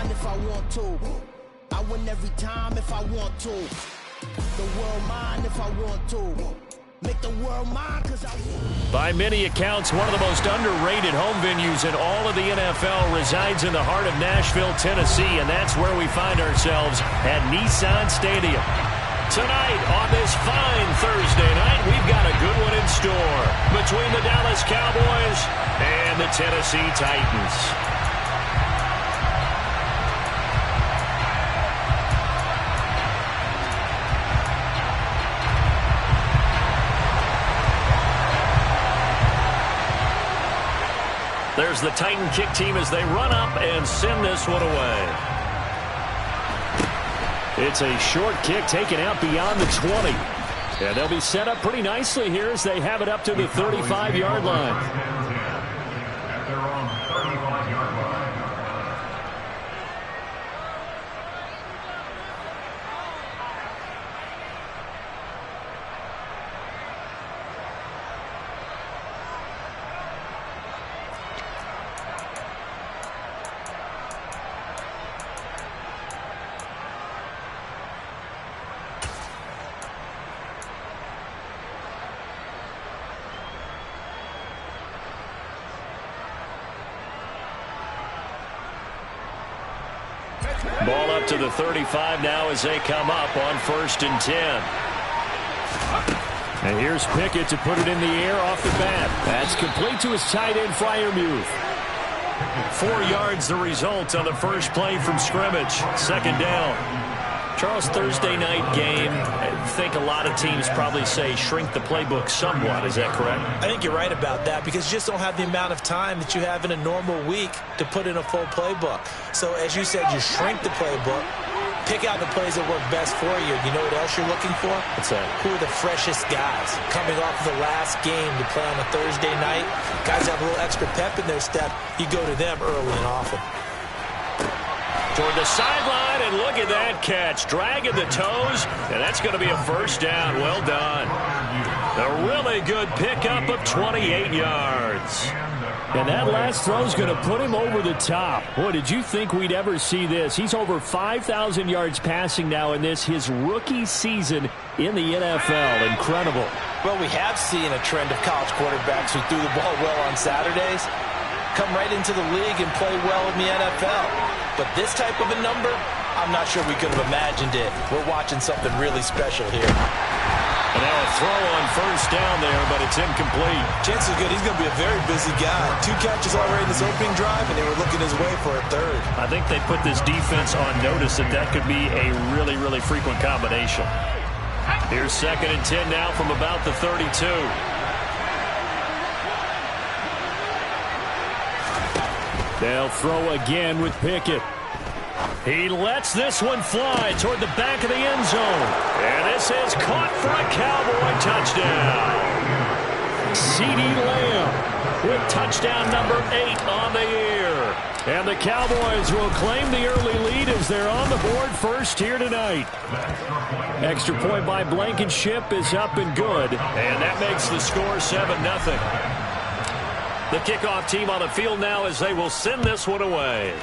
mine if I want to. I win every time if I want to. The world mine if I want to. Make the world mine because I want. By many accounts, one of the most underrated home venues in all of the NFL resides in the heart of Nashville, Tennessee, and that's where we find ourselves at Nissan Stadium. Tonight, on this fine Thursday night, we've got a good one in store between the Dallas Cowboys and the Tennessee Titans. There's the Titan kick team as they run up and send this one away. It's a short kick taken out beyond the 20. And they'll be set up pretty nicely here as they have it up to the 35-yard line. Ball up to the 35 now as they come up on 1st and 10. And here's Pickett to put it in the air off the bat. That's complete to his tight end, Freiermuth. 4 yards the result on the first play from scrimmage. 2nd down. Charles, Thursday night game, I think a lot of teams probably say shrink the playbook somewhat. Is that correct? I think you're right about that because you just don't have the amount of time that you have in a normal week to put in a full playbook. So as you said, you shrink the playbook, pick out the plays that work best for you. You know what else you're looking for? What's that? Who are the freshest guys coming off of the last game to play on a Thursday night? Guys have a little extra pep in their step. You go to them early and often. Toward the sideline, and look at that catch. Dragging the toes, and that's going to be a 1st down. Well done. A really good pickup of 28 yards. And that last throw is going to put him over the top. Boy, did you think we'd ever see this? He's over 5,000 yards passing now in this, his rookie season in the NFL. Incredible. Well, we have seen a trend of college quarterbacks who threw the ball well on Saturdays come right into the league and play well in the NFL. But this type of a number, I'm not sure we could have imagined it. We're watching something really special here. And now a throw on 1st down there, but it's incomplete. Chances are good he's going to be a very busy guy. 2 catches already in his opening drive, and they were looking his way for a 3rd. I think they put this defense on notice that that could be a really, really frequent combination. Here's 2nd and 10 now from about the 32. They'll throw again with Pickett. He lets this one fly toward the back of the end zone. And this is caught for a Cowboy touchdown. CeeDee Lamb with touchdown number 8 on the year. And the Cowboys will claim the early lead as they're on the board first here tonight. Extra point by Blankenship is up and good. And that makes the score 7-0. The kickoff team on the field now as they will send this one away.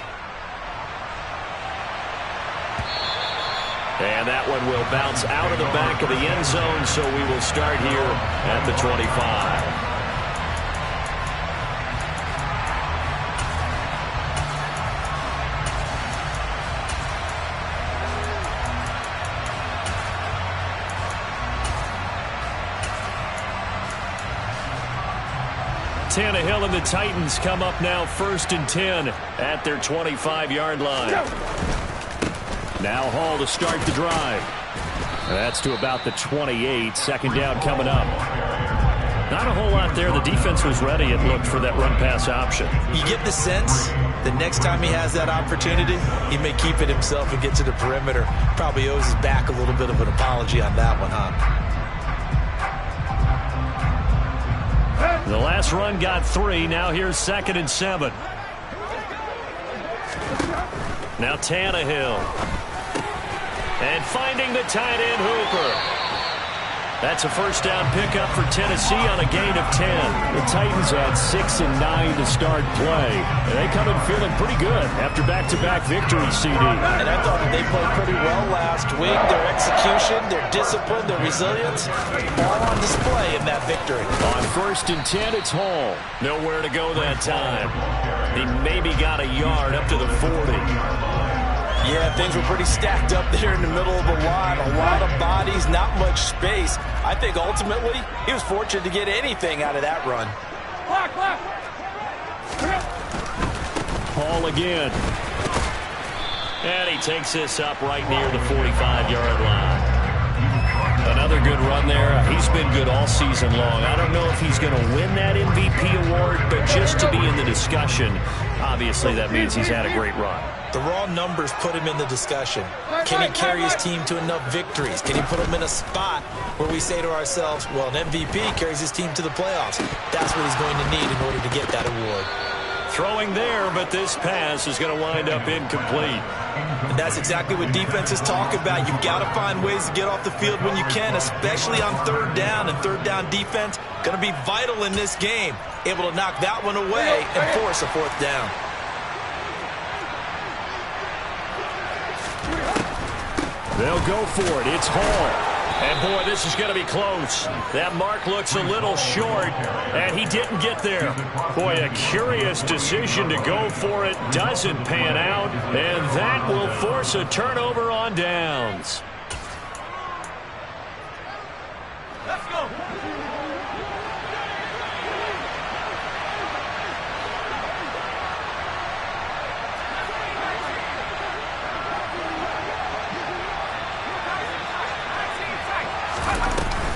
And that one will bounce out of the back of the end zone, so we will start here at the 25. Tannehill and the Titans come up now 1st and 10 at their 25-yard line. Now Hall to start the drive. That's to about the 28. 2nd down coming up. Not a whole lot there. The defense was ready, it looked, for that run-pass option. You get the sense the next time he has that opportunity, he may keep it himself and get to the perimeter. Probably owes his back a little bit of an apology on that one, huh? The last run got 3. Now here's 2nd and 7. Now Tannehill. And finding the tight end Hooper. That's a first down pickup for Tennessee on a gain of 10. The Titans had 6 and 9 to start play. And they come in feeling pretty good after back-to-back victories, CD. And I thought that they played pretty well last week. Their execution, their discipline, their resilience, all on display in that victory. On 1st and 10, it's Hall. Nowhere to go that time. He maybe got a yard up to the 40. Yeah, things were pretty stacked up there in the middle of the line. A lot of bodies, not much space. I think ultimately he was fortunate to get anything out of that run. Hall again. And he takes this up right near the 45-yard line. Another good run there. He's been good all season long. I don't know if he's going to win that MVP award, but just to be in the discussion, obviously that means he's had a great run. The raw numbers put him in the discussion. Can he carry his team to enough victories? Can he put them in a spot where we say to ourselves, well, an MVP carries his team to the playoffs. That's what he's going to need in order to get that award. Throwing there, but this pass is going to wind up incomplete. And that's exactly what defenses talk about. You've got to find ways to get off the field when you can, especially on 3rd down. And 3rd down defense going to be vital in this game. Able to knock that one away and force a 4th down. They'll go for it. It's Hall. And, boy, this is going to be close. That mark looks a little short, and he didn't get there. Boy, a curious decision to go for it. Doesn't pan out, and that will force a turnover on downs. Let's go.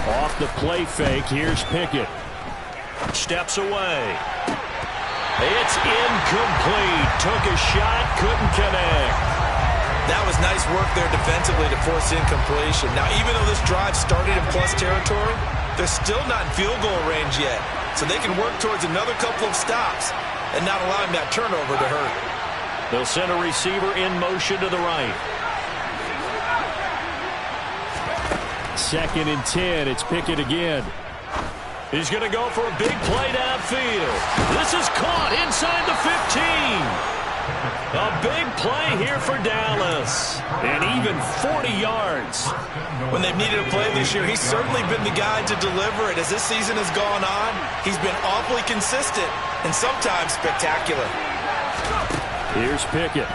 Off the play fake, here's Pickett. Steps away. It's incomplete. Took a shot, couldn't connect. That was nice work there defensively to force incompletion. Now, even though this drive started in plus territory, they're still not in field goal range yet. So they can work towards another couple of stops and not allowing that turnover to hurt. They'll send a receiver in motion to the right. 2nd and 10, it's Pickett again. He's going to go for a big play downfield. This is caught inside the 15. A big play here for Dallas. And even 40 yards. When they've needed a play this year, he's certainly been the guy to deliver it. As this season has gone on, he's been awfully consistent and sometimes spectacular. Here's Pickett.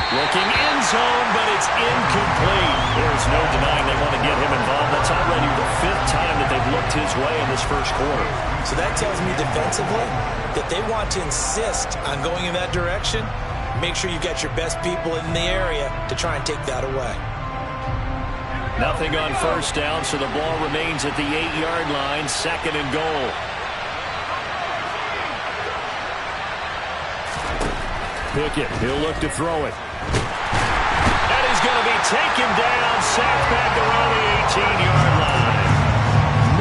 Looking end zone, but it's incomplete. There's no denying they want to get him involved. That's already the 5th time that they've looked his way in this first quarter. So that tells me defensively that they want to insist on going in that direction. Make sure you got your best people in the area to try and take that away. Nothing on 1st down, so the ball remains at the 8-yard line, 2nd and goal. Pickett, he'll look to throw it. And he's going to be taken down, sacked back around the 18-yard line.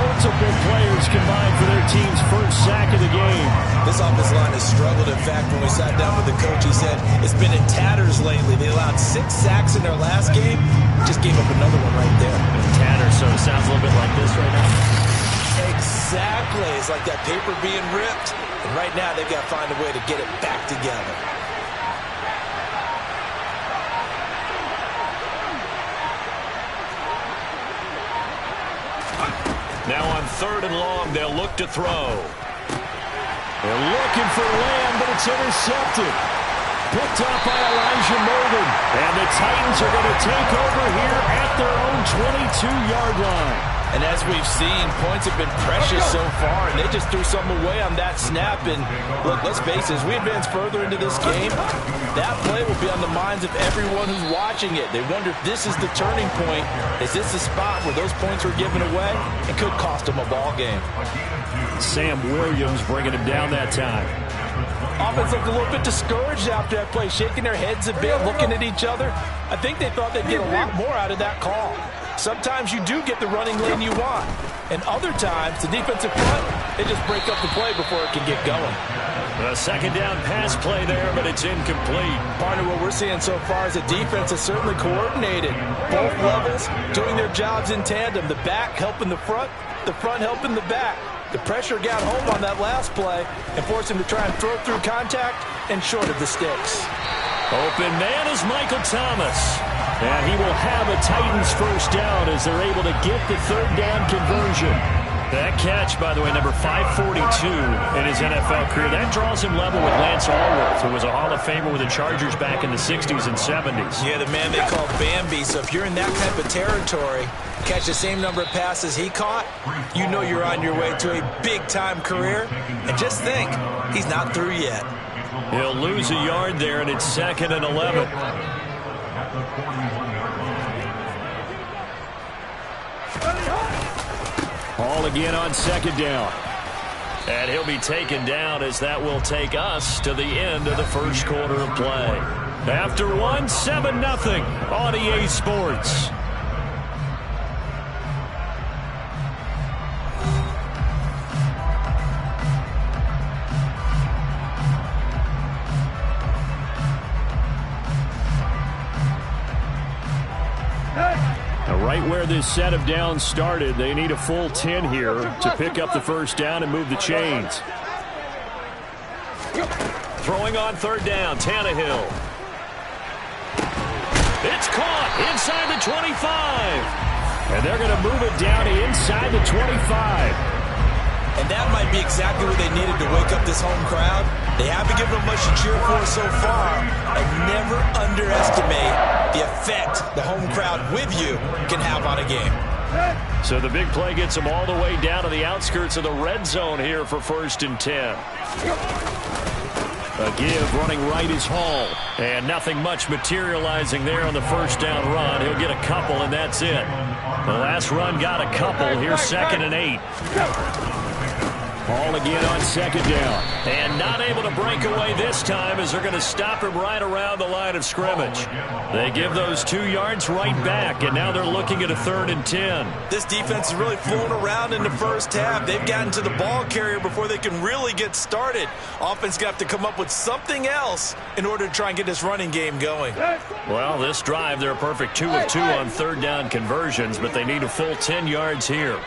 Multiple players combined for their team's first sack of the game. This offensive line has struggled. In fact, when we sat down with the coach, he said it's been in tatters lately. They allowed 6 sacks in their last game. Just gave up another one right there. Tatters, so it sounds a little bit like this right now. Exactly. It's like that paper being ripped. And right now, they've got to find a way to get it back together. Now on 3rd and long, they'll look to throw. They're looking for Lamb, but it's intercepted. Picked up by Elijah Molden. And the Titans are going to take over here at their own 22-yard line. And as we've seen, points have been precious so far, and they just threw something away on that snap. And look, let's face it, as we advance further into this game, that play will be on the minds of everyone who's watching it. They wonder if this is the turning point. Is this the spot where those points were given away? It could cost them a ball game. Sam Williams bringing him down that time. Offense looked a little bit discouraged after that play, shaking their heads a bit, looking at each other. I think they thought they'd get a lot more out of that call. Sometimes you do get the running lane you want. And other times, the defensive front, they just break up the play before it can get going. A second down pass play there, but it's incomplete. Partner, what we're seeing so far is the defense is certainly coordinated. Both levels doing their jobs in tandem. The back helping the front helping the back. The pressure got home on that last play and forced him to try and throw through contact and short of the sticks. Open man is Michael Thomas. And he will have a Titans first down as they're able to get the third down conversion. That catch, by the way, number 542 in his NFL career. That draws him level with Lance Allworth, who was a Hall of Famer with the Chargers back in the 60s and 70s. Yeah, the man they call Bambi. So if you're in that type of territory, catch the same number of passes he caught, you know you're on your way to a big-time career. And just think, he's not through yet. He'll lose a yard there, and it's 2nd and 11. Hall again on 2nd down. And he'll be taken down as that will take us to the end of the first quarter of play. After 7-0 on EA Sports. Right where this set of downs started, they need a full 10 here to pick up the first down and move the chains. Throwing on 3rd down, Tannehill. It's caught inside the 25. And they're going to move it down to inside the 25. And that might be exactly what they needed to wake up this home crowd. They haven't given them much to cheer for so far. And never underestimate the effect the home crowd with you can have on a game. So the big play gets them all the way down to the outskirts of the red zone here for 1st and 10. A give running right is Hall. And nothing much materializing there on the first down run. He'll get a couple, and that's it. The last run got a couple. Here's 2nd and 8. Hall again on 2nd down. And not able to break away this time as they're going to stop him right around the line of scrimmage. They give those 2 yards right back, and now they're looking at a 3rd and 10. This defense is really flown around in the first half. They've gotten to the ball carrier before they can really get started. Offense got to come up with something else in order to try and get this running game going. Well, this drive, they're a perfect 2 of 2 on 3rd down conversions, but they need a full 10 yards here.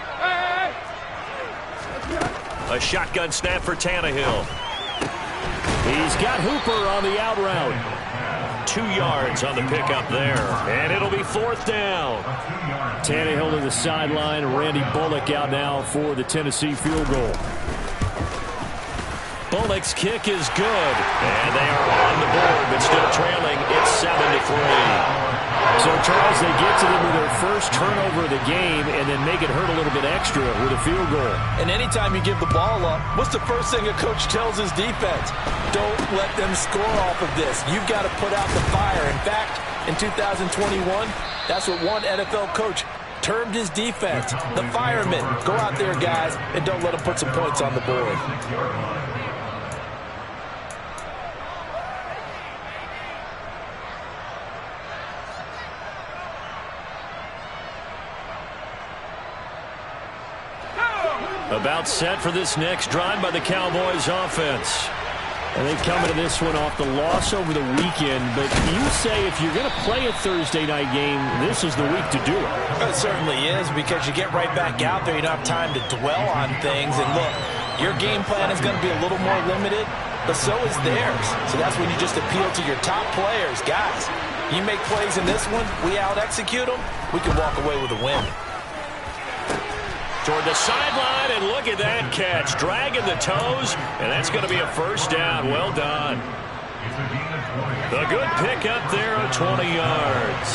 A shotgun snap for Tannehill. He's got Hooper on the out route. 2 yards on the pickup there. And it'll be 4th down. Tannehill to the sideline. Randy Bullock out now for the Tennessee field goal. Bullock's kick is good. And they are on the board, but still trailing. It's 7-3. So, Charles, they get to them with their first turnover of the game and then make it hurt a little bit extra with a field goal. And anytime you give the ball up, what's the first thing a coach tells his defense? Don't let them score off of this. You've got to put out the fire. In fact, in 2021, that's what one NFL coach termed his defense. The firemen. Go out there, guys, and don't let them put some points on the board. About set for this next drive by the Cowboys offense. And they come into this one off the loss over the weekend. But you say if you're going to play a Thursday night game, this is the week to do it. It certainly is, because you get right back out there. You don't have time to dwell on things. And look, your game plan is going to be a little more limited, but so is theirs. So that's when you just appeal to your top players. Guys, you make plays in this one, we out-execute them, we can walk away with a win. Toward the sideline, and look at that catch. Dragging the toes, and that's going to be a first down. Well done. The good pickup there of 20 yards.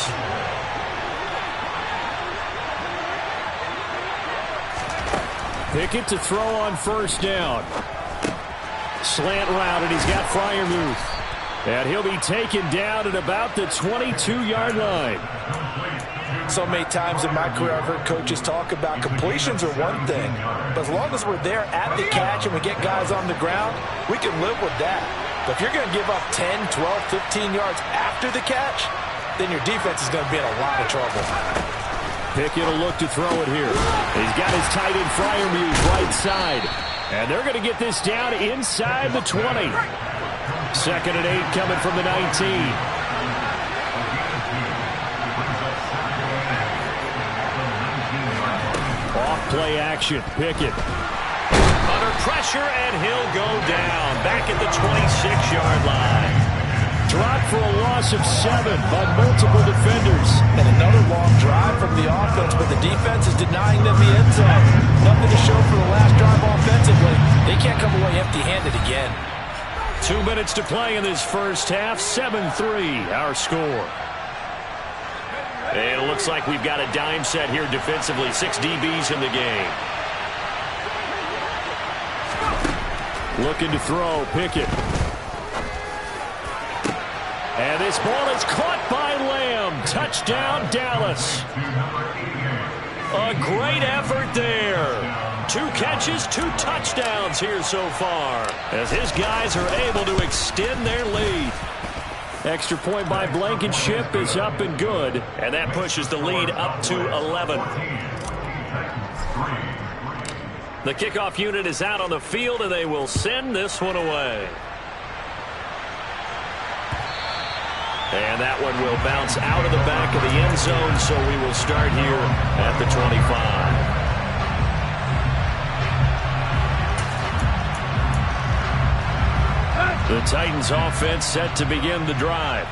Pickett to throw on first down. Slant route, and he's got Freiermuth. And he'll be taken down at about the 22-yard line. So many times in my career, I've heard coaches talk about completions are one thing, but as long as we're there at the catch and we get guys on the ground, we can live with that. But if you're going to give up 10, 12, 15 yards after the catch, then your defense is going to be in a lot of trouble. Pickett will look to throw it here. He's got his tight end Freiermuth right side. And they're going to get this down inside the 20. 2nd and 8 coming from the 19. Off-play action. Pickett. Under pressure, and he'll go down. Back at the 26-yard line. Dropped for a loss of 7 by multiple defenders. And another long drive from the offense, but the defense is denying them the end zone. Nothing to show for the last drive offensively. They can't come away empty-handed again. 2 minutes to play in this first half. 7-3, our score. And it looks like we've got a dime set here defensively. 6 DBs in the game. Looking to throw, Pickett. And this ball is caught by Lamb. Touchdown, Dallas. A great effort there. 2 catches, 2 touchdowns here so far, as his guys are able to extend their lead. Extra point by Blankenship is up and good. And that pushes the lead up to 11. The kickoff unit is out on the field, and they will send this one away. And that one will bounce out of the back of the end zone, so we will start here at the 25. The Titans offense set to begin the drive.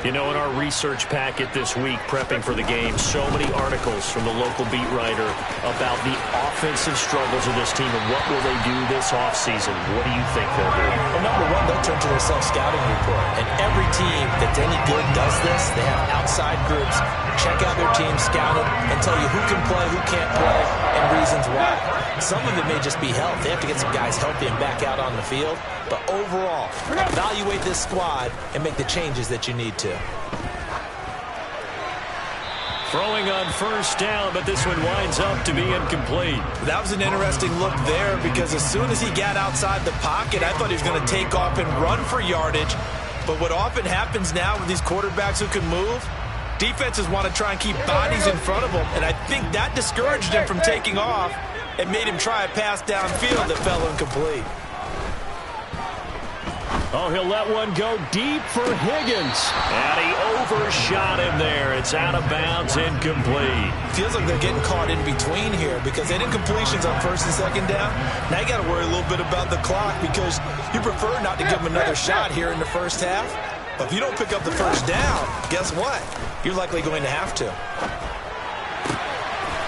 You know, in our research packet this week, prepping for the game, so many articles from the local beat writer about the offensive struggles of this team and what will they do this offseason. What do you think they'll do? Well, number one, they'll turn to their self-scouting report. And every team that's any good does this. They have outside groups, check out their team, scout it, and tell you who can play, who can't play, and reasons why. Some of it may just be health. They have to get some guys healthy and back out on the field. But overall, evaluate this squad and make the changes that you need to. Throwing on first down, but this one winds up to be incomplete. That was an interesting look there, because as soon as he got outside the pocket, I thought he was going to take off and run for yardage. But what often happens now with these quarterbacks who can move, defenses want to try and keep bodies in front of them, and I think that discouraged him from taking off and made him try a pass downfield that fell incomplete. Oh, he'll let one go deep for Higgins. And he overshot him there. It's out of bounds, incomplete. Feels like they're getting caught in between here, because any incompletions on first and second down, now you got to worry a little bit about the clock, because you prefer not to give them another shot here in the first half. But if you don't pick up the first down, guess what? You're likely going to have to.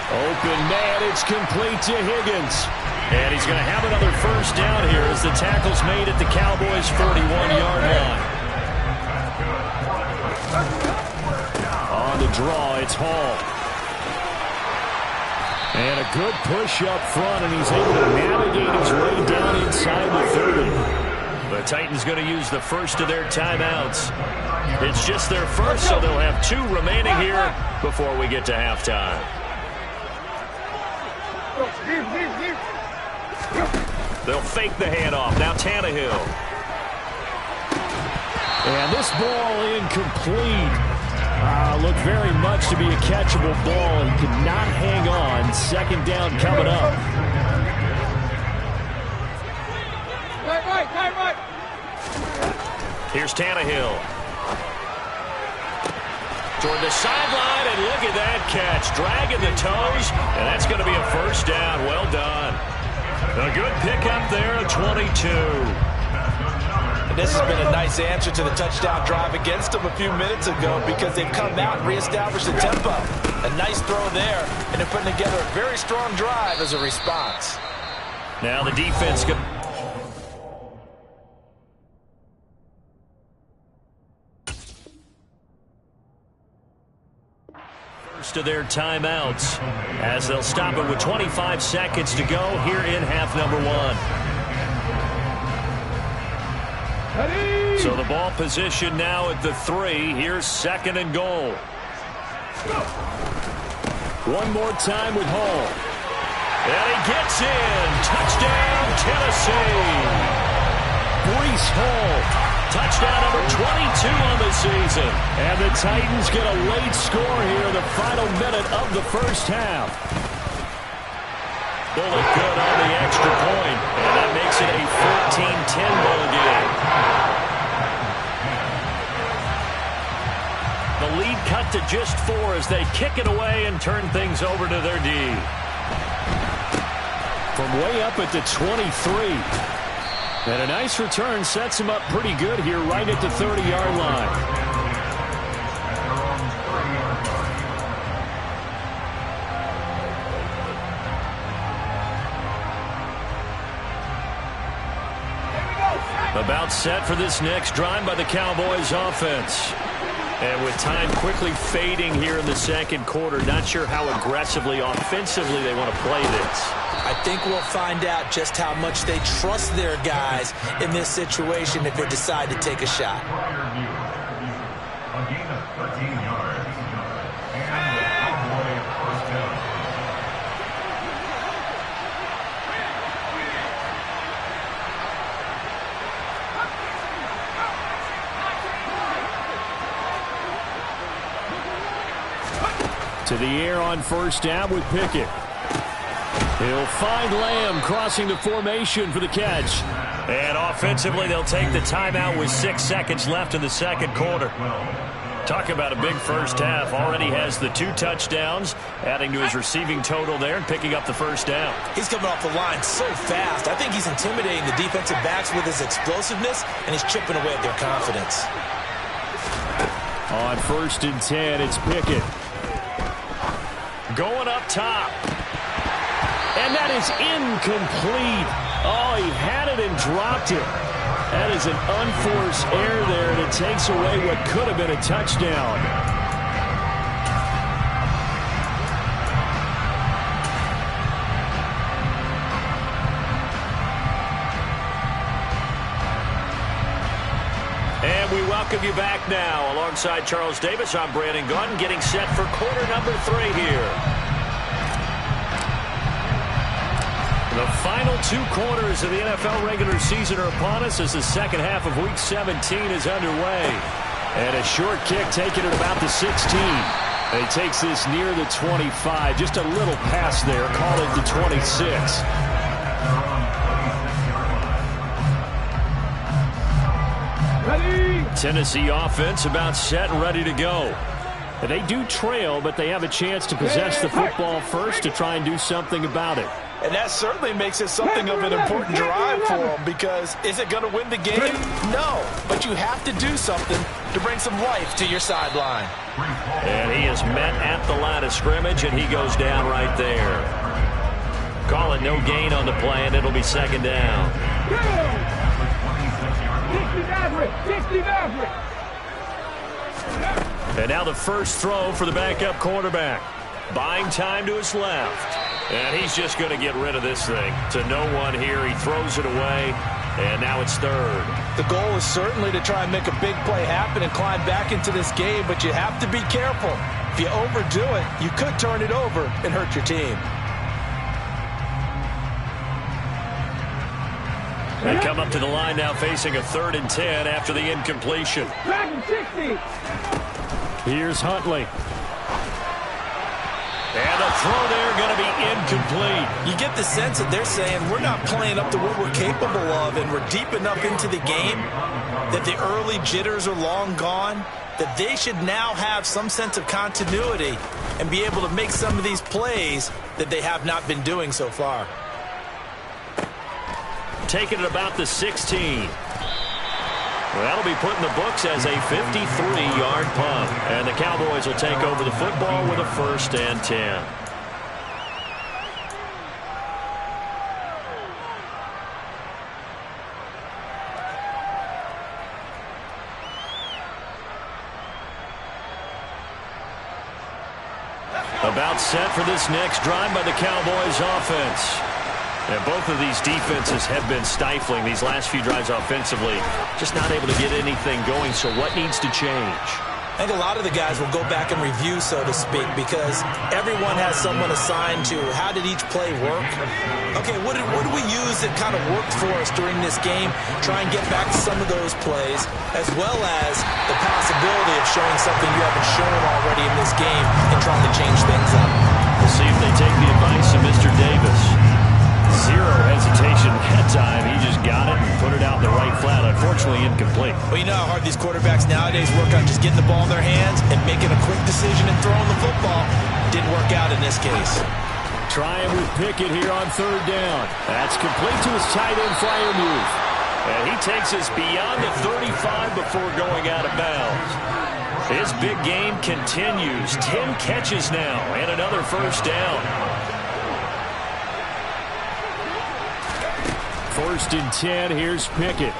Open man, it's complete to Higgins. And he's going to have another first down here as the tackle's made at the Cowboys' 41-yard line. On the draw, it's Hall. And a good push up front, and he's able to navigate his way down inside the 30. The Titans going to use the first of their timeouts. It's just their first, so they'll have 2 remaining here before we get to halftime. They'll fake the handoff. Now Tannehill. And this ball incomplete. Looked very much to be a catchable ball. He could not hang on. Second down coming up. Right. Here's Tannehill. Toward the sideline, and look at that catch. Dragging the toes, and that's going to be a first down. Well done. A good pickup there at 22. And this has been a nice answer to the touchdown drive against them a few minutes ago, because they've come out and reestablished the tempo. A nice throw there, and they're putting together a very strong drive as a response. Now the defense could... to their timeouts as they'll stop it with 25 seconds to go here in half number 1. So the ball position now at the 3. Here's 2nd and goal. One more time with Hall. And he gets in. Touchdown, Tennessee. Breece Hall. Touchdown number 22 on the season. And the Titans get a late score here in the final minute of the first half. bullet good on the extra point, and that makes it a 14-10 ball game. The lead cut to just 4 as they kick it away and turn things over to their D. From way up at the 23. And a nice return sets him up pretty good here right at the 30-yard line. About set for this next drive by the Cowboys offense. And with time quickly fading here in the second quarter, not sure how aggressively, offensively they want to play this. I think we'll find out just how much they trust their guys in this situation if they decide to take a shot. A gain of 13 yards. And the Cowboy first down. To the air on first down with Pickett. He'll find Lamb crossing the formation for the catch. And offensively, they'll take the timeout with 6 seconds left in the second quarter. Talk about a big first half. Already has the 2 touchdowns, adding to his receiving total there and picking up the first down. He's coming off the line so fast. I think he's intimidating the defensive backs with his explosiveness, and he's chipping away at their confidence. On first and 10, it's Pickett. Going up top. And that is incomplete. Oh, he had it and dropped it. That is an unforced error there, and it takes away what could have been a touchdown. And we welcome you back now. Alongside Charles Davis, I'm Brandon Gaudin, getting set for quarter number 3 here. The final 2 quarters of the NFL regular season are upon us as the second half of Week 17 is underway. And a short kick taken at about the 16. And he takes this near the 25. Just a little pass there. Call it the 26. Tennessee offense about set and ready to go. They do trail, but they have a chance to possess the football first to try and do something about it. And that certainly makes it something of an important drive for them, because is it going to win the game? No, but you have to do something to bring some life to your sideline. And he is met at the line of scrimmage, and he goes down right there. Call it no gain on the play, and it'll be second down. 60 Maverick. And now the first throw for the backup quarterback. Buying time to his left. And he's just going to get rid of this thing. To no one here. He throws it away. And now it's third. The goal is certainly to try and make a big play happen and climb back into this game, but you have to be careful. If you overdo it, you could turn it over and hurt your team. They come up to the line now facing a 3rd and 10 after the incompletion. Here's Huntley. And the throw there going to be incomplete. You get the sense that they're saying we're not playing up to what we're capable of, and we're deep enough into the game that the early jitters are long gone, that they should now have some sense of continuity and be able to make some of these plays that they have not been doing so far. Taking it about the 16. Well, that'll be put in the books as a 53-yard punt. And the Cowboys will take over the football with a 1st and 10. About set for this next drive by the Cowboys offense. And both of these defenses have been stifling these last few drives offensively. Just not able to get anything going, so what needs to change? I think a lot of the guys will go back and review, so to speak, because everyone has someone assigned to how did each play work. Okay, what did we use that kind of worked for us during this game? Try and get back to some of those plays, as well as the possibility of showing something you haven't shown already in this game and trying to change things up. We'll see if they take the advice of Mr. Davis. zero hesitation that time. He just got it and put it out in the right flat. Unfortunately, incomplete. Well, you know how hard these quarterbacks nowadays work on just getting the ball in their hands and making a quick decision and throwing the football. Didn't work out in this case. Trying with Pickett here on third down. That's complete to his tight end, Freiermuth. And he takes us beyond the 35 before going out of bounds. His big game continues. 10 catches now and another first down. First and 10, here's Pickett.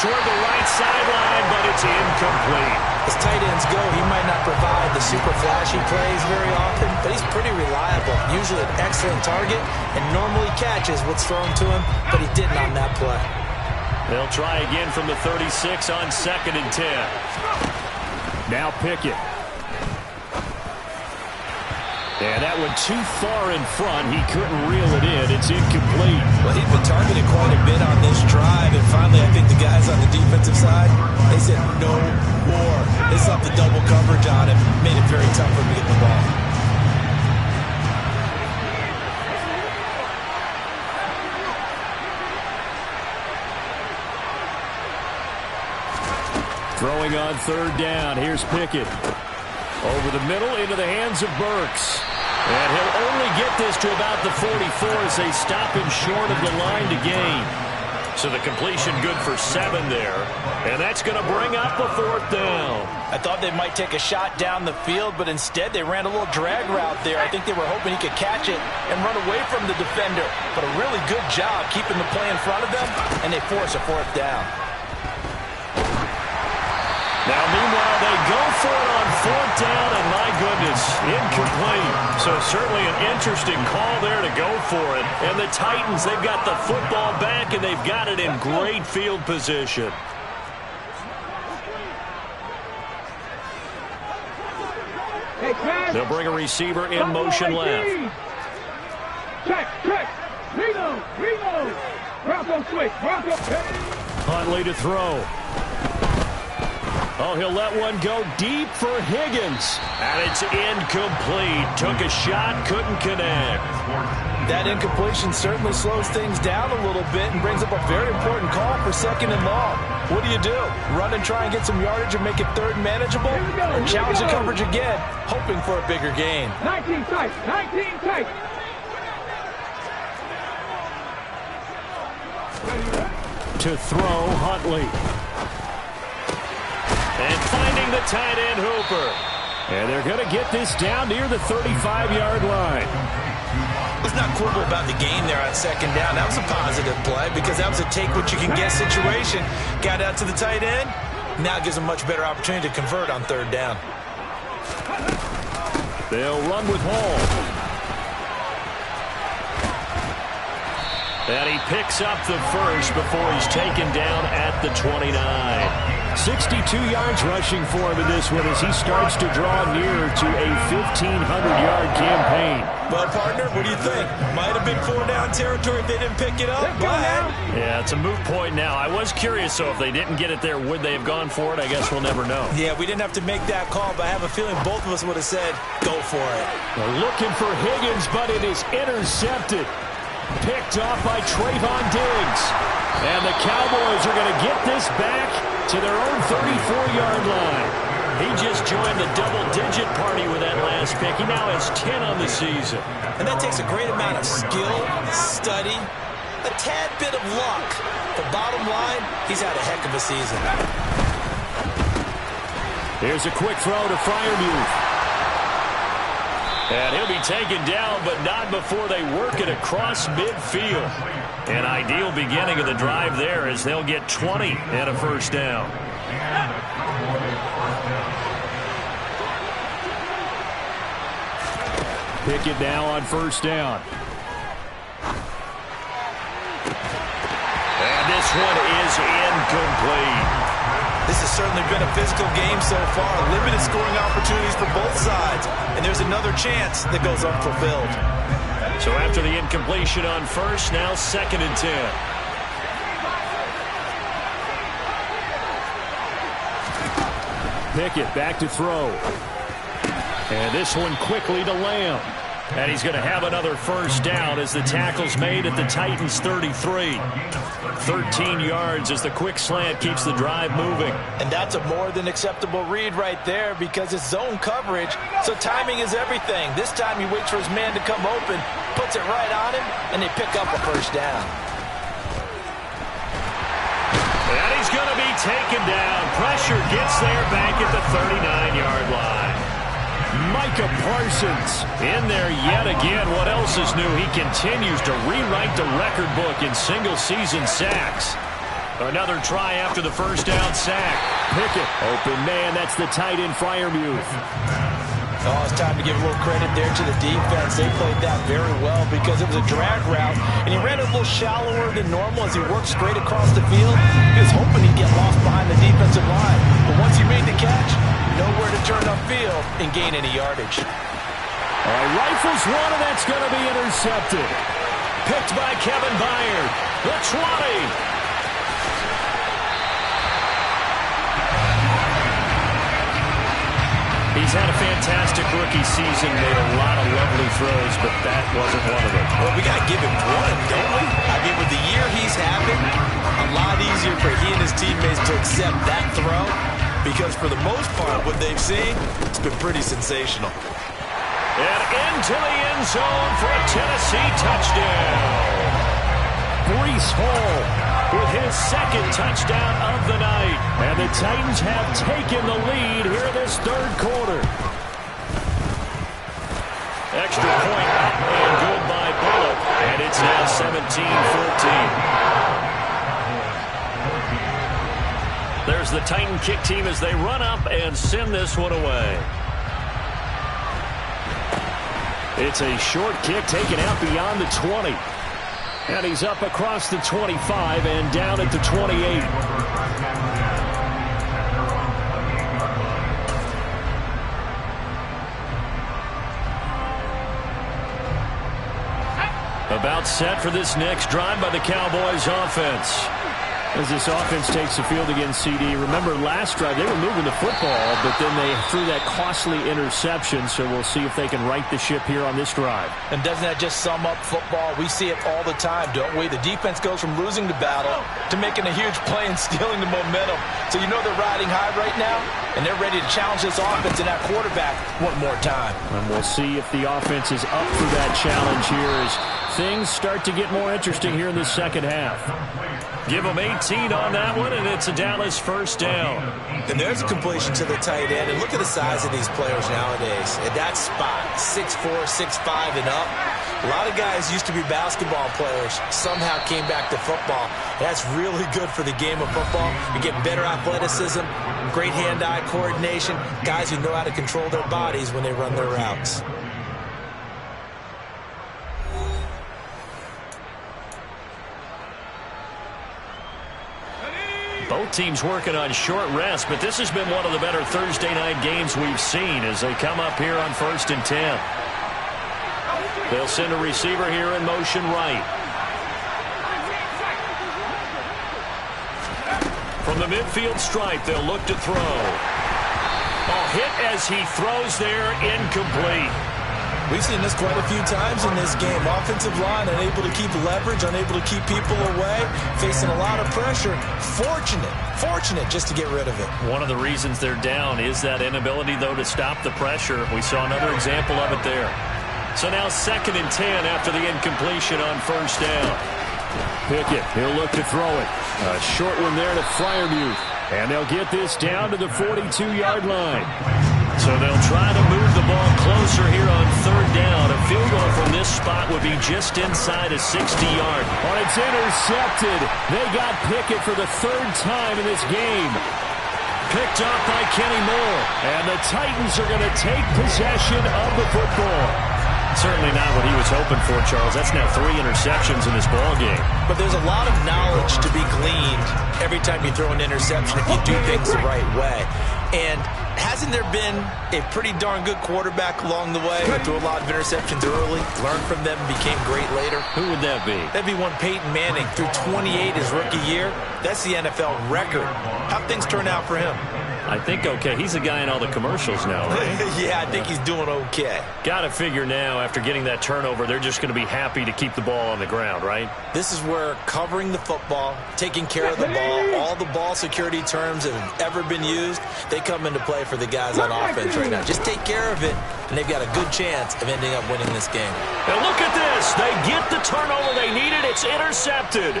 Toward the right sideline, but it's incomplete. As tight ends go, he might not provide the super flashy plays very often, but he's pretty reliable. Usually an excellent target and normally catches what's thrown to him, but he didn't on that play. They'll try again from the 36 on 2nd and 10. Now Pickett. And that one too far in front. He couldn't reel it in. It's incomplete. Well, he's been targeted quite a bit on this drive, and finally I think the guys on the defensive side, they said no more. They stopped the double coverage on him. Made it very tough for him to get the ball. Throwing on third down. Here's Pickett. Over the middle into the hands of Burks. And he'll only get this to about the 44 as they stop him short of the line to gain. So the completion good for 7 there. And that's going to bring up a 4th down. I thought they might take a shot down the field, but instead they ran a little drag route there. I think they were hoping he could catch it and run away from the defender. But a really good job keeping the play in front of them, and they force a 4th down. Now, meanwhile, they go for it on 4th down, and my goodness, incomplete. So certainly an interesting call there to go for it. And the Titans, they've got the football back, and they've got it in great field position. They'll bring a receiver in motion left. Check. Reload. Bronco switch. Huntley to throw. Oh, he'll let one go deep for Higgins. And it's incomplete. Took a shot, couldn't connect. That incompletion certainly slows things down a little bit and brings up a very important call for 2nd and long. What do? Run and try and get some yardage and make it 3rd manageable? Or challenge the coverage again, hoping for a bigger gain? 19 tight. To throw, Huntley. And finding the tight end, Hooper. And they're going to get this down near the 35-yard line. Let's not quibble about the game there on 2nd down. That was a positive play because that was a take-what-you-can-get situation. Got out to the tight end. Now gives a much better opportunity to convert on 3rd down. They'll run with Hall. And he picks up the first before he's taken down at the 29. 62 yards rushing for him in this one as he starts to draw nearer to a 1,500-yard campaign. Well, partner, what do you think? Might have been 4-down territory if they didn't pick it up. Yeah, it's a moot point now. I was curious, so if they didn't get it there, would they have gone for it? I guess we'll never know. Yeah, we didn't have to make that call, but I have a feeling both of us would have said, go for it. They're looking for Higgins, but it is intercepted. Picked off by Trayvon Diggs. And the Cowboys are going to get this back to their own 34-yard line. He just joined the double-digit party with that last pick. He now has 10 on the season. And that takes a great amount of skill, study, a tad bit of luck. But bottom line, he's had a heck of a season. Here's a quick throw to Freiermuth. And he'll be taken down, but not before they work it across midfield. An ideal beginning of the drive there as they'll get 20 and a first down. Pickett now on first down. And this one is incomplete. This has certainly been a physical game so far. Limited scoring opportunities for both sides. And there's another chance that goes unfulfilled. So after the incompletion on first, now 2nd and 10. Pickett back to throw. And this one quickly to Lamb. And he's going to have another first down as the tackle's made at the Titans' 33. 13 yards as the quick slant keeps the drive moving. And that's a more than acceptable read right there because it's zone coverage, so timing is everything. This time he waits for his man to come open, puts it right on him, and they pick up a first down. And he's going to be taken down. Pressure gets there back at the 39-yard line. Micah Parsons in there yet again. What else is new? He continues to rewrite the record book in single-season sacks. Another try after the first down sack. Pickett, open man. That's the tight end, Freiermuth. Oh, it's time to give a little credit there to the defense. They played that very well because it was a drag route, and he ran it a little shallower than normal as he worked straight across the field. He was hoping he'd get lost behind the defensive line, but once he made the catch, nowhere to turn upfield and gain any yardage. All right, rifles one, and that's going to be intercepted. Picked by Kevin Byard. The 20. He's had a fantastic rookie season, made a lot of lovely throws, but that wasn't one of them. Well, we got to give him one, don't we? I mean, with the year he's having, a lot easier for he and his teammates to accept that throw because for the most part, what they've seen, it's been pretty sensational. And into the end zone for a Tennessee touchdown. Breece Hall with his second touchdown of the night. And the Titans have taken the lead here this third quarter. Extra point up and good by Bullock. And it's now 17-14. There's the Titan kick team as they run up and send this one away. It's a short kick taken out beyond the 20. And he's up across the 25 and down at the 28. About set for this next drive by the Cowboys offense. As this offense takes the field against CD. Remember last drive they were moving the football, but then they threw that costly interception, so we'll see if they can right the ship here on this drive. And doesn't that just sum up football? We see it all the time, don't we? The defense goes from losing the battle to making a huge play and stealing the momentum. So you know they're riding high right now, and they're ready to challenge this offense and that quarterback one more time. And we'll see if the offense is up for that challenge here as things start to get more interesting here in the second half. Give them 18 on that one, and it's a Dallas first down. And there's a completion to the tight end. And look at the size of these players nowadays. At that spot, 6'4", 6'5", and up. A lot of guys used to be basketball players, somehow came back to football. That's really good for the game of football. You get better athleticism, great hand-eye coordination, guys who know how to control their bodies when they run their routes. Both teams working on short rest, but this has been one of the better Thursday night games we've seen as they come up here on 1st and 10. They'll send a receiver here in motion right. From the midfield stripe, they'll look to throw. A hit as he throws there, incomplete. We've seen this quite a few times in this game. Offensive line unable to keep leverage, unable to keep people away, facing a lot of pressure. Fortunate just to get rid of it. One of the reasons they're down is that inability, though, to stop the pressure. We saw another example of it there. So now 2nd and 10 after the incompletion on first down. Pickett, he'll look to throw it. A short one there to Freiermuth. And they'll get this down to the 42-yard line. So they'll try to move the ball closer here on 3rd down. A field goal from this spot would be just inside a 60-yard. Oh, it's intercepted. They got Pickett for the 3rd time in this game. Picked up by Kenny Moore. And the Titans are going to take possession of the football. Certainly not what he was hoping for, Charles. That's now 3 interceptions in this ballgame. But there's a lot of knowledge to be gleaned every time you throw an interception if you do things the right way. And hasn't there been a pretty darn good quarterback along the way who threw a lot of interceptions early, learned from them, and became great later? Who would that be? That'd be one Peyton Manning. Threw 28 his rookie year. That's the NFL record. How'd things turn out for him? I think okay. He's the guy in all the commercials now, right? Yeah, I think he's doing okay. Got to figure now, after getting that turnover, they're just going to be happy to keep the ball on the ground, right? This is where covering the football, taking care of the ball, all the ball security terms that have ever been used, they come into play for the guys on offense right now. Just take care of it, and they've got a good chance of ending up winning this game. And look at this. They get the turnover they needed. It's intercepted.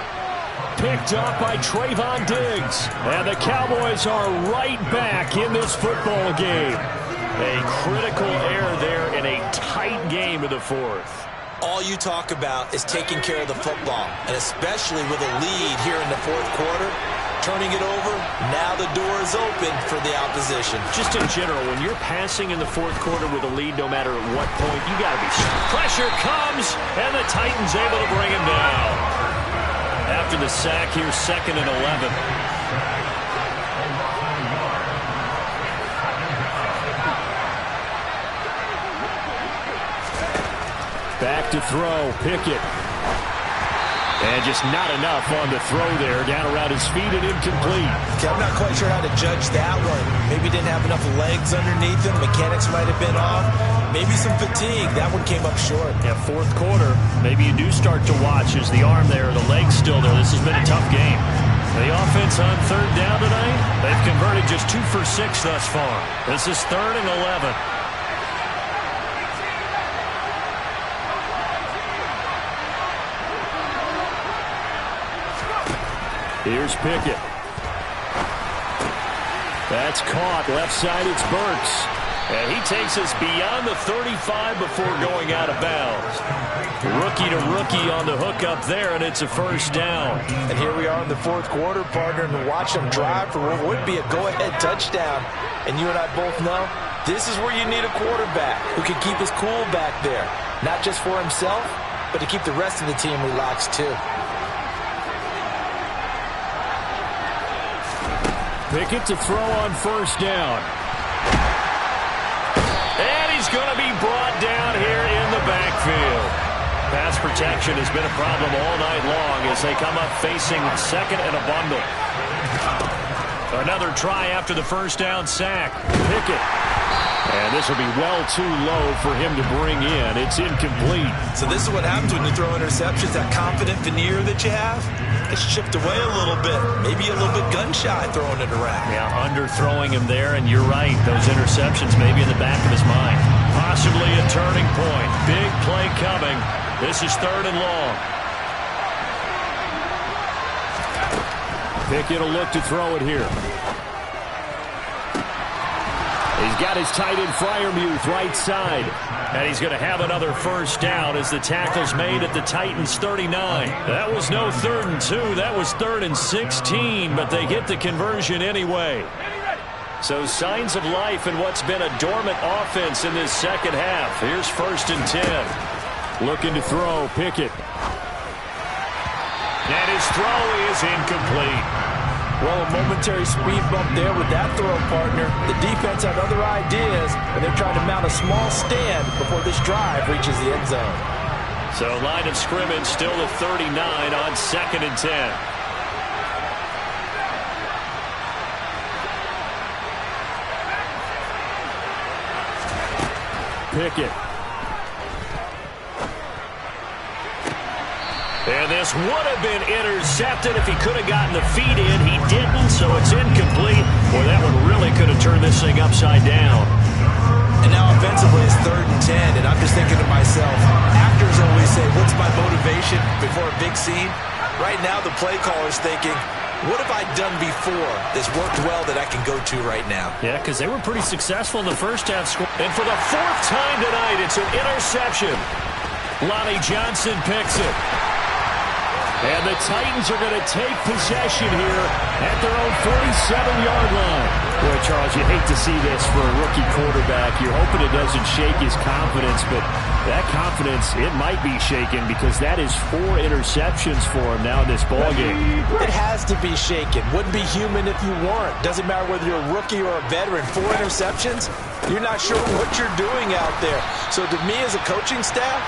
Picked up by Trayvon Diggs. And the Cowboys are right back in this football game. A critical error there in a tight game in the fourth. All you talk about is taking care of the football, and especially with a lead here in the fourth quarter, turning it over, now the door is open for the opposition. Just in general, when you're passing in the fourth quarter with a lead, no matter at what point, you got to be sure. Pressure comes, and the Titans able to bring him down. After the sack here, 2nd and 11. Back to throw, Pickett. And just not enough on the throw there. Down around his feet and incomplete. Okay, I'm not quite sure how to judge that one. Maybe didn't have enough legs underneath him. Mechanics might have been off. Maybe some fatigue. That one came up short. Yeah, fourth quarter. Maybe you do start to watch as the arm there, the leg's still there. This has been a tough game. The offense on 3rd down tonight, they've converted just 2 for 6 thus far. This is 3rd and 11. Here's Pickett. That's caught. Left side, it's Burks. And he takes us beyond the 35 before going out of bounds. Rookie to rookie on the hook up there, and it's a 1st down. And here we are in the fourth quarter, partner, and watch them drive for what would be a go-ahead touchdown. And you and I both know this is where you need a quarterback who can keep his cool back there. Not just for himself, but to keep the rest of the team relaxed too. Pickett to throw on 1st down. And he's going to be brought down here in the backfield. Pass protection has been a problem all night long as they come up facing 2nd and a bundle. Another try after the 1st down sack. Pickett. And this will be well too low for him to bring in. It's incomplete. So this is what happens when you throw interceptions. That confident veneer that you have, it's chipped away a little bit. Maybe a little bit gun-shy throwing it around. Yeah, underthrowing him there, and you're right. Those interceptions may be in the back of his mind. Possibly a turning point. Big play coming. This is 3rd and long. Pickett will look to throw it here. He's got his tight end Freiermuth right side. And he's going to have another 1st down as the tackle's made at the Titans 39. That was no 3rd and 2. That was 3rd and 16, but they get the conversion anyway. So signs of life in what's been a dormant offense in this second half. Here's 1st and 10. Looking to throw, Pickett. And his throw is incomplete. Well, a momentary speed bump there with that throw, partner. The defense had other ideas, and they're trying to mount a small stand before this drive reaches the end zone. So line of scrimmage still at 39 on 2nd and 10. Pickett. And this would have been intercepted if he could have gotten the feet in. He didn't, so it's incomplete. Boy, that one really could have turned this thing upside down. And now offensively it's 3rd and 10, and I'm just thinking to myself, actors always say, what's my motivation before a big scene? Right now the play caller's thinking, what have I done before that's worked well that I can go to right now? Yeah, because they were pretty successful in the first half. And for the 4th time tonight, it's an interception. Lonnie Johnson picks it. And the Titans are going to take possession here at their own 47-yard line. Boy, Charles, you hate to see this for a rookie quarterback. You're hoping it doesn't shake his confidence, but that confidence, it might be shaken because that is 4 interceptions for him now in this ballgame. It has to be shaken. Wouldn't be human if you weren't. Doesn't matter whether you're a rookie or a veteran. 4 interceptions, you're not sure what you're doing out there. So to me as a coaching staff,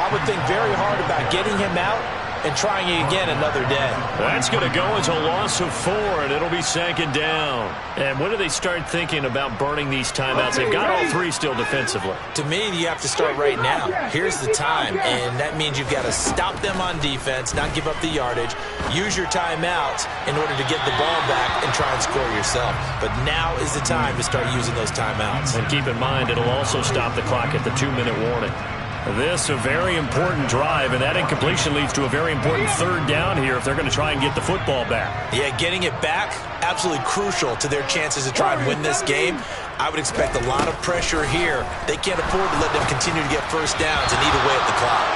I would think very hard about getting him out and trying it again another day. That's going to go as a loss of 4, and it'll be 2nd down. And when do they start thinking about burning these timeouts? They've got all 3 still defensively. To me, you have to start right now. Here's the time, and that means you've got to stop them on defense, not give up the yardage, use your timeouts in order to get the ball back and try and score yourself. But now is the time to start using those timeouts. And keep in mind, it'll also stop the clock at the 2-minute warning. This a very important drive, and that incompletion leads to a very important 3rd down here if they're going to try and get the football back. Yeah, getting it back, absolutely crucial to their chances to try and win this game. I would expect a lot of pressure here. They can't afford to let them continue to get first downs and eat away at the clock.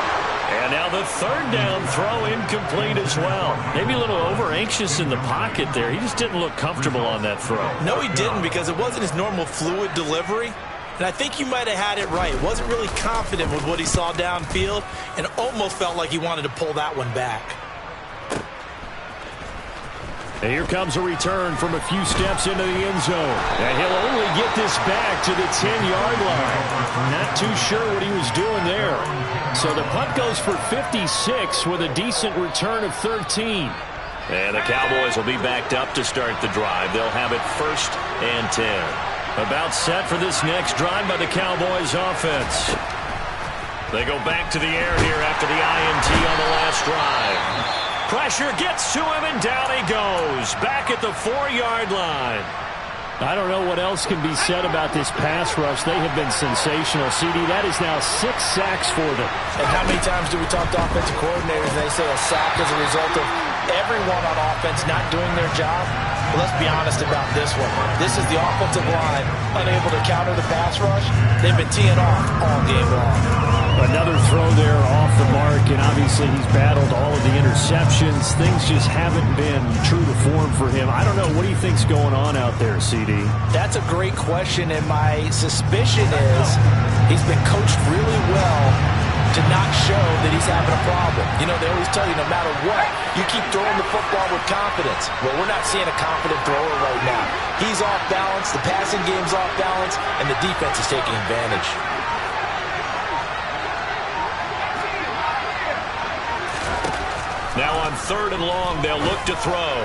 And now the 3rd down throw incomplete as well. Maybe a little over-anxious in the pocket there. He just didn't look comfortable on that throw. No, he didn't, because it wasn't his normal fluid delivery. And I think you might have had it right. Wasn't really confident with what he saw downfield and almost felt like he wanted to pull that one back. And here comes a return from a few steps into the end zone. And he'll only get this back to the 10-yard line. Not too sure what he was doing there. So the punt goes for 56 with a decent return of 13. And the Cowboys will be backed up to start the drive. They'll have it 1st and 10. About set for this next drive by the Cowboys offense. They go back to the air here after the INT on the last drive. Pressure gets to him, and down he goes. Back at the 4-yard line. I don't know what else can be said about this pass rush. They have been sensational. CD, that is now 6 sacks for them. And how many times do we talk to offensive coordinators and they say a sack is a result of everyone on offense not doing their job? Well, let's be honest about this one. This is the offensive line unable to counter the pass rush. They've been teeing off all game long. Another throw there off the mark, and obviously he's battled all of the interceptions. Things just haven't been true to form for him. I don't know. What do you think's going on out there, CD? That's a great question, and my suspicion is he's been coached really well to not show that he's having a problem. You know, they always tell you no matter what, you keep throwing the football with confidence. Well, we're not seeing a confident thrower right now. He's off balance, the passing game's off balance, and the defense is taking advantage. Now on 3rd and long, they'll look to throw.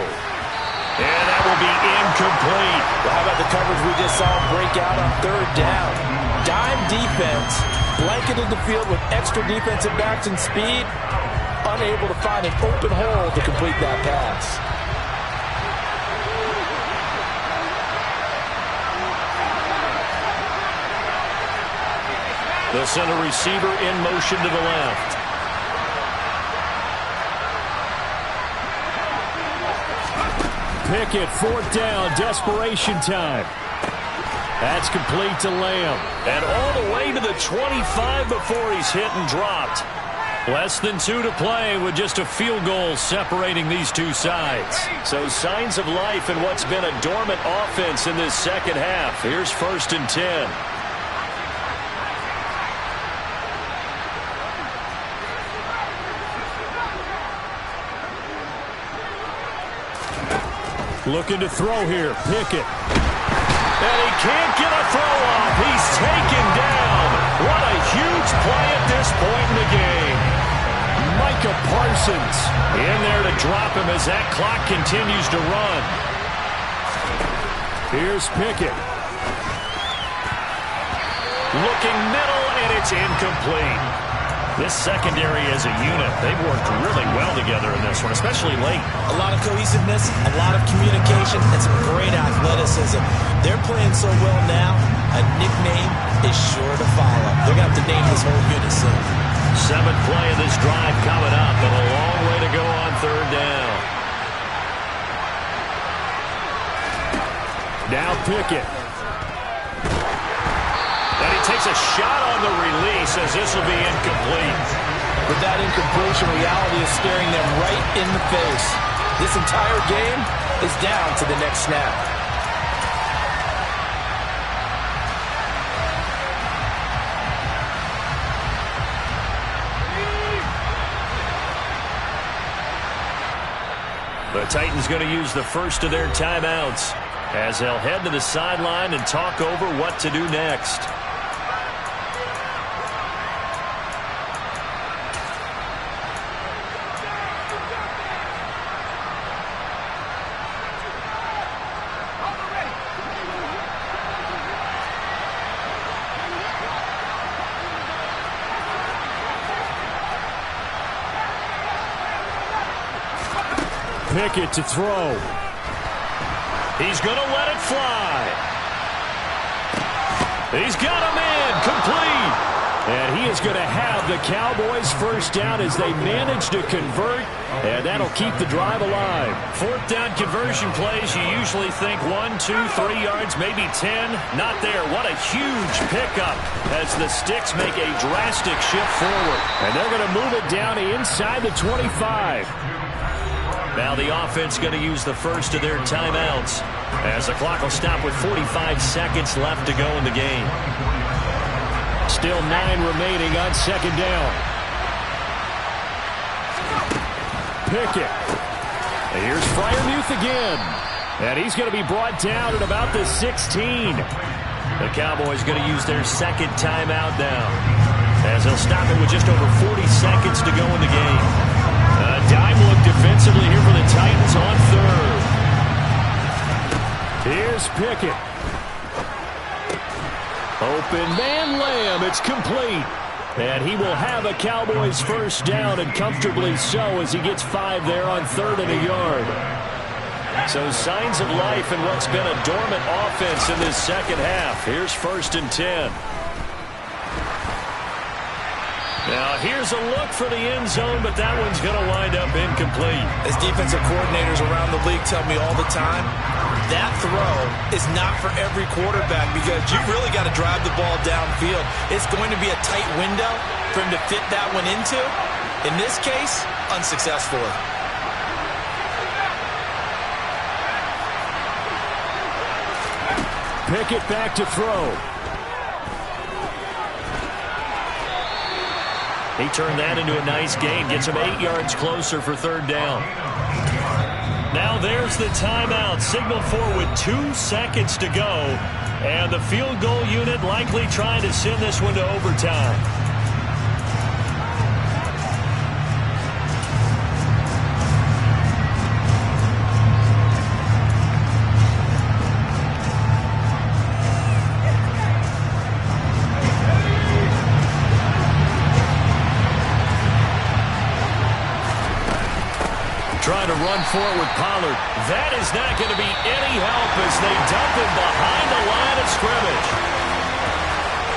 And that will be incomplete. Well, how about the coverage we just saw break out on 3rd down? Dime defense, blanketed the field with extra defensive backs and speed, unable to find an open hole to complete that pass. They'll send a receiver in motion to the left. Pickett, 4th down, desperation time. That's complete to Lamb. And all the way to the 25 before he's hit and dropped. Less than 2 to play with just a field goal separating these two sides. So signs of life in what's been a dormant offense in this second half. Here's 1st and 10. Looking to throw here, Pickett. And he can't get a throw off. He's taken down. What a huge play at this point in the game. Micah Parsons in there to drop him as that clock continues to run. Here's Pickett. Looking middle, and it's incomplete. This secondary as a unit, they've worked really well together in this one, especially late. A lot of cohesiveness, a lot of communication, and some great athleticism. They're playing so well now, a nickname is sure to follow. They're going to have to name this whole unit soon. 7th play of this drive coming up, and a long way to go on 3rd down. Now Pickett. And he takes a shot on the release as this will be incomplete. With that incompletion, reality is staring them right in the face. This entire game is down to the next snap. The Titans going to use the first of their timeouts as they'll head to the sideline and talk over what to do next. Pickett to throw. He's going to let it fly. He's got him in. Complete. And he is going to have the Cowboys first down as they manage to convert, and that'll keep the drive alive. Fourth down conversion plays, you usually think 1, 2, 3 yards, maybe 10. Not there. What a huge pickup as the Sticks make a drastic shift forward. And they're going to move it down inside the 25. Now the offense going to use the first of their timeouts as the clock will stop with 45 seconds left to go in the game. Still 9 remaining on second down. Pickett. And here's Freiermuth again. And he's going to be brought down at about the 16. The Cowboys going to use their second timeout now as they'll stop it with just over 40 seconds to go in the game. A dime look defensively here for the Titans on third. Here's Pickett. Open man Lamb. It's complete. And he will have a Cowboys first down, and comfortably so, as he gets 5 there on 3rd and a yard. So signs of life in what's been a dormant offense in this second half. Here's 1st and 10. Now here's a look for the end zone, but that one's going to wind up incomplete. As defensive coordinators around the league tell me all the time, that throw is not for every quarterback because you really got to drive the ball downfield. It's going to be a tight window for him to fit that one into. In this case, unsuccessfully. Pickett back to throw. He turned that into a nice gain. Gets him 8 yards closer for 3rd down. Now there's the timeout. Signaled for with 2 seconds to go. And the field goal unit likely trying to send this one to overtime. Trying to run forward, Pollard. That is not going to be any help as they dump him behind the line of scrimmage.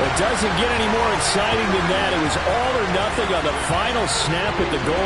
It doesn't get any more exciting than that. It was all or nothing on the final snap at the goal